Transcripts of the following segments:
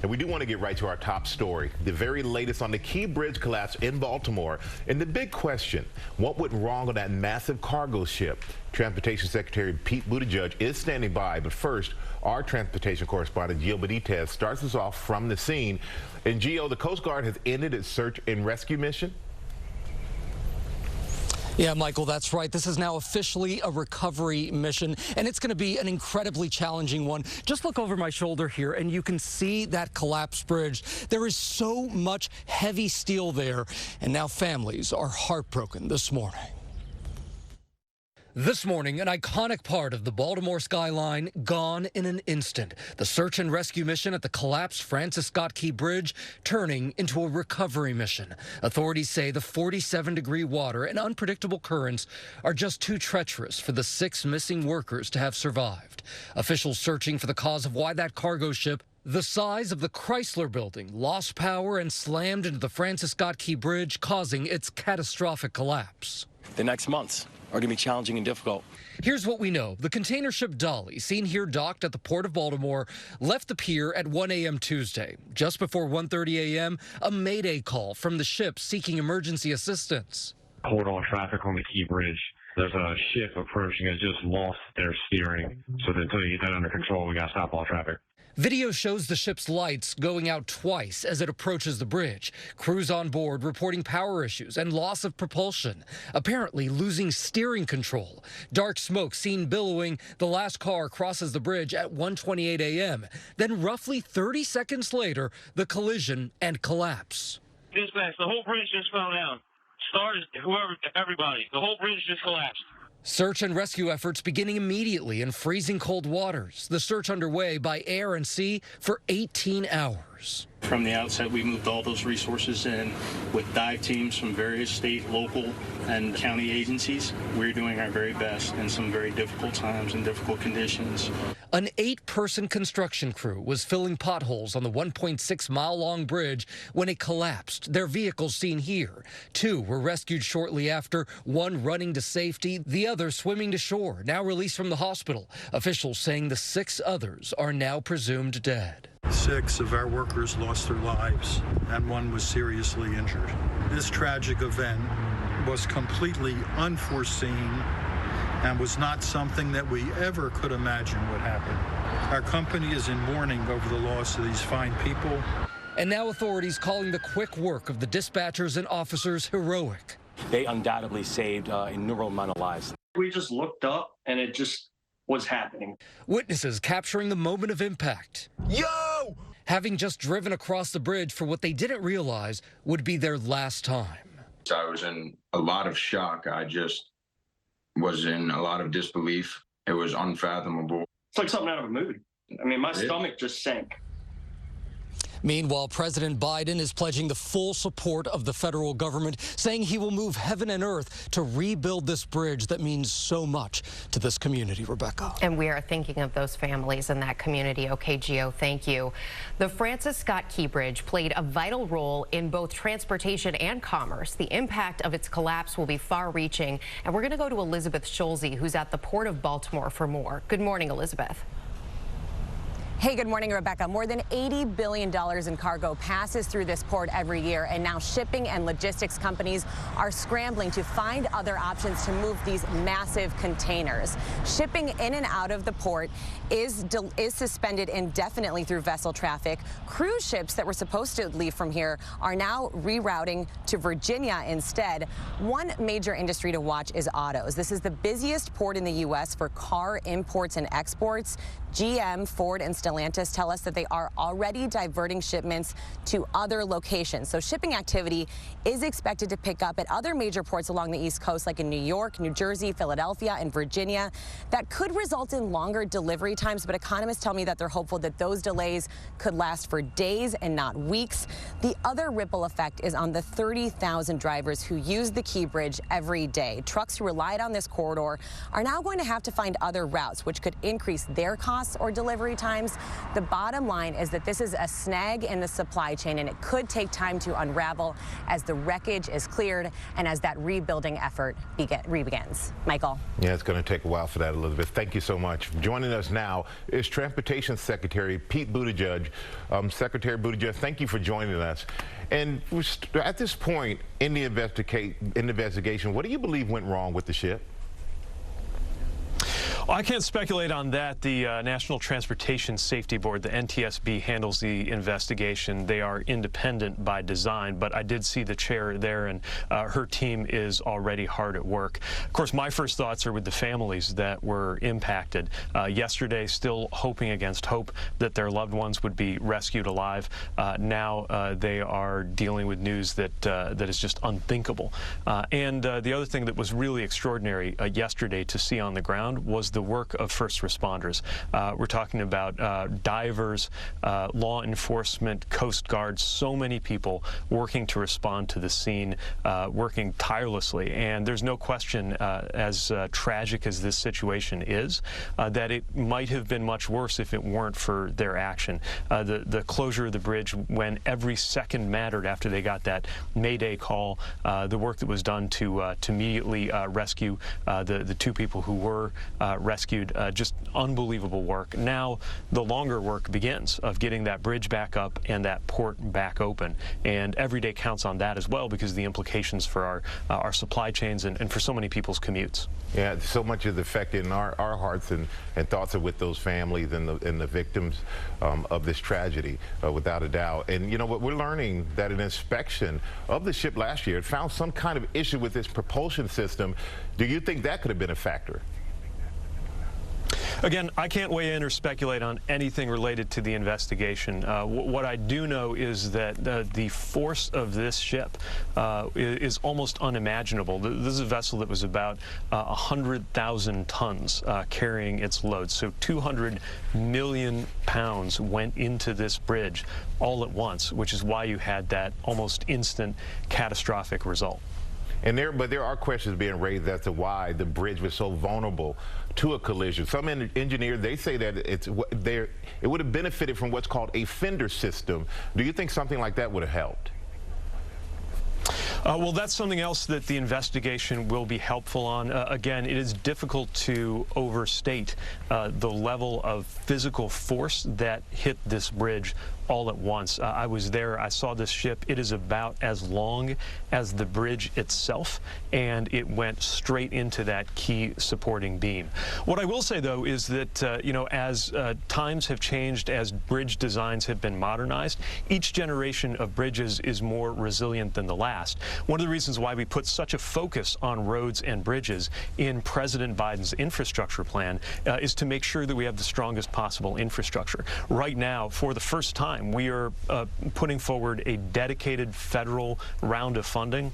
And we do want to get right to our top story, the very latest on the Key Bridge collapse in Baltimore. And the big question, what went wrong on that massive cargo ship? Transportation Secretary Pete Buttigieg is standing by, but first, our transportation correspondent Gio Benitez starts us off from the scene. And Gio, the Coast Guard has ended its search and rescue mission. Yeah, Michael, that's right. This is now officially a recovery mission, and it's going to be an incredibly challenging one. Just look over my shoulder here, and you can see that collapsed bridge. There is so much heavy steel there, and now families are heartbroken this morning. This morning, an iconic part of the Baltimore skyline gone in an instant. The search and rescue mission at the collapsed Francis Scott Key Bridge turning into a recovery mission. Authorities say the 47-degree water and unpredictable currents are just too treacherous for the 6 missing workers to have survived. Officials searching for the cause of why that cargo ship, the size of the Chrysler Building, lost power and slammed into the Francis Scott Key Bridge, causing its catastrophic collapse. The next months are going to be challenging and difficult. Here's what we know. The container ship Dolly, seen here docked at the Port of Baltimore, left the pier at 1 a.m. Tuesday. Just before 1:30 a.m., a mayday call from the ship seeking emergency assistance. Hold on traffic on the Key Bridge. There's a ship approaching has just lost their steering. So until you get that under control, we got to stop all traffic. Video shows the ship's lights going out twice as it approaches the bridge. Crews on board reporting power issues and loss of propulsion, apparently losing steering control. Dark smoke seen billowing. The last car crosses the bridge at 1:28 a.m. Then roughly 30 seconds later, the collision and collapse. Dispatch, the whole bridge just fell down. Stars, whoever, everybody. The whole bridge just collapsed. Search and rescue efforts beginning immediately in freezing cold waters. The search underway by air and sea for 18 hours. From the outset, we moved all those resources in with dive teams from various state, local, and county agencies. We're doing our very best in some very difficult times and difficult conditions. An 8-person construction crew was filling potholes on the 1.6-mile-long bridge when it collapsed. Their vehicles seen here. 2 were rescued shortly after, 1 running to safety, the other swimming to shore, now released from the hospital. Officials saying the 6 others are now presumed dead. 6 of our workers lost their lives, and 1 was seriously injured. This tragic event was completely unforeseen and was not something that we ever could imagine would happen. Our company is in mourning over the loss of these fine people. And now authorities calling the quick work of the dispatchers and officers heroic. They undoubtedly saved innumerable amount of lives. We just looked up and it just was happening. Witnesses capturing the moment of impact. Yo! Having just driven across the bridge for what they didn't realize would be their last time. I was in a lot of shock. I just was in a lot of disbelief. It was unfathomable. It's like something out of a movie. I mean, my stomach just sank. Meanwhile, President Biden is pledging the full support of the federal government, saying he will move heaven and earth to rebuild this bridge that means so much to this community, Rebecca. And we are thinking of those families in that community. Okay, Gio, thank you. The Francis Scott Key Bridge played a vital role in both transportation and commerce. The impact of its collapse will be far-reaching. And we're going to go to Elizabeth Schulze, who's at the Port of Baltimore, for more. Good morning, Elizabeth. Hey, good morning, Rebecca. More than $80 billion in cargo passes through this port every year, and now shipping and logistics companies are scrambling to find other options to move these massive containers. Shipping in and out of the port is suspended indefinitely through vessel traffic. Cruise ships that were supposed to leave from here are now rerouting to Virginia instead. One major industry to watch is autos. This is the busiest port in the U.S. for car imports and exports. GM, Ford, and Stellantis tell us that they are already diverting shipments to other locations. So shipping activity is expected to pick up at other major ports along the East Coast, like in New York, New Jersey, Philadelphia, and Virginia. That could result in longer delivery times, but economists tell me that they're hopeful that those delays could last for days and not weeks. The other ripple effect is on the 30,000 drivers who use the Key Bridge every day. Trucks who relied on this corridor are now going to have to find other routes, which could increase their costs or delivery times workers. The bottom line is that this is a snag in the supply chain, and it could take time to unravel as the wreckage is cleared and as that rebuilding effort begins. Michael. Yeah, it's going to take a while for that, Elizabeth. Thank you so much. Joining us now is Transportation Secretary Pete Buttigieg. Secretary Buttigieg, thank you for joining us. And at this point in the investigation, what do you believe went wrong with the ship? I can't speculate on that. The National Transportation Safety Board, the NTSB, handles the investigation. They are independent by design, but I did see the chair there, and her team is already hard at work. Of course, my first thoughts are with the families that were impacted. Yesterday, still hoping against hope that their loved ones would be rescued alive. Now they are dealing with news that that is just unthinkable. And the other thing that was really extraordinary yesterday to see on the ground was the work of first responders. We're talking about divers, law enforcement, Coast Guard, so many people working to respond to the scene, working tirelessly. And there's no question, as tragic as this situation is, that it might have been much worse if it weren't for their action. The closure of the bridge, when every second mattered after they got that Mayday call, the work that was done to immediately rescue the two people who were rescued, just unbelievable work. Now the longer work begins of getting that bridge back up and that port back open, and every day counts on that as well, because of the implications for our supply chains and for so many people's commutes. Yeah, so much is affected, and our hearts and thoughts are with those families and the victims of this tragedy, without a doubt. And you know what, we're learning that an inspection of the ship last year found some kind of issue with its propulsion system. Do you think that could have been a factor? Again, I can't weigh in or speculate on anything related to the investigation. What I do know is that the force of this ship is almost unimaginable. This is a vessel that was about 100,000 tons carrying its load. So 200 million pounds went into this bridge all at once, which is why you had that almost instant catastrophic result. And there are questions being raised as to why the bridge was so vulnerable to a collision. Some engineers, they say that it would have benefited from what's called a fender system. Do you think something like that would have helped? Well, that's something else that the investigation will be helpful on. Again, it is difficult to overstate the level of physical force that hit this bridge all at once. I was there. I saw this ship. It is about as long as the bridge itself, and it went straight into that key supporting beam. What I will say, though, is that, you know, as times have changed, as bridge designs have been modernized, each generation of bridges is more resilient than the last. One of the reasons why we put such a focus on roads and bridges in President Biden's infrastructure plan is to make sure that we have the strongest possible infrastructure. Right now, for the first time, we are putting forward a dedicated federal round of funding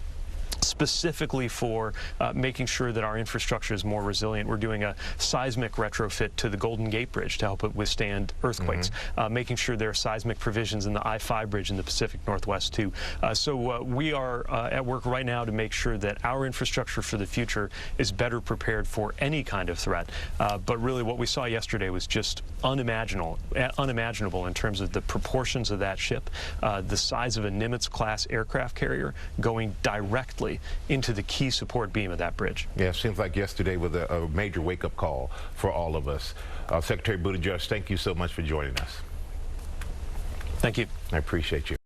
specifically for making sure that our infrastructure is more resilient. We're doing a seismic retrofit to the Golden Gate Bridge to help it withstand earthquakes, making sure there are seismic provisions in the I-5 bridge in the Pacific Northwest too. So we are at work right now to make sure that our infrastructure for the future is better prepared for any kind of threat. But really what we saw yesterday was just unimaginable in terms of the proportions of that ship, the size of a Nimitz-class aircraft carrier going directly into the key support beam of that bridge. Yeah, it seems like yesterday was a major wake-up call for all of us. Secretary Buttigieg, thank you so much for joining us. Thank you. I appreciate you.